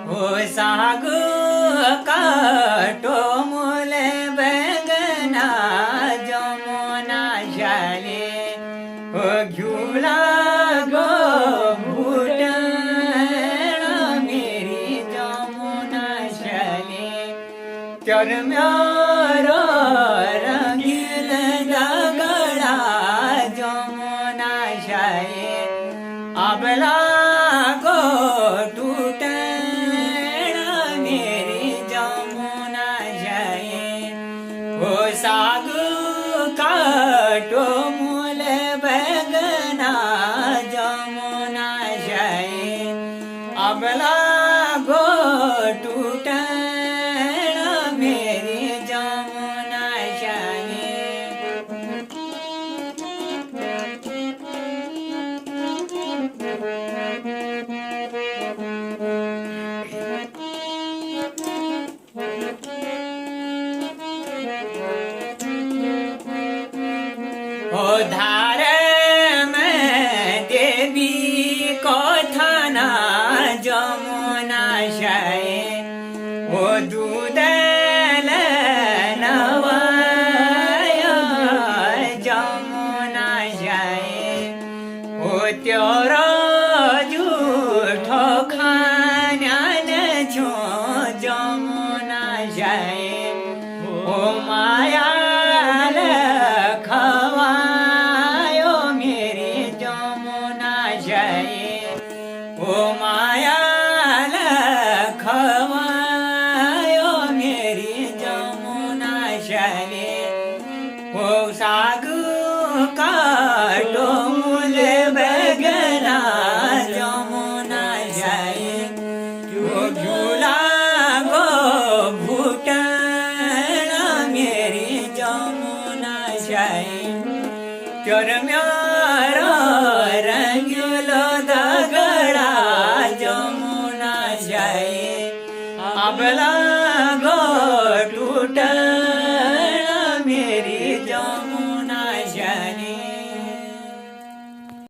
हो सागू काटो मुले बेगना जमुना शाले हो झूला गो भूटना मेरी जमुना शाले तर म्यारो रंगील दगड़ा जमुना शाले अबला गो टूटना मेरी जमुना शाले हो सागू काटो मूल बैगना जमुना शाले अबला गो टूटना मेरी जमुना शाले ओ धार में देवी को थाना जमुना शाले ओ दूध नवाया जमुना शाले ओ त्योरा झूठो खाना छो जमुना शाले ओ माया खवायो मेरी जमुना शाले ओ माया खवायो मेरी जमुना शाले ओ सागू काटो मूल बैगना जमुना शाले ओ झूला गो भूटना मेरी जमुना शाले चोर म्यारो रंगीलो दगड़ा जमुना शाले अबला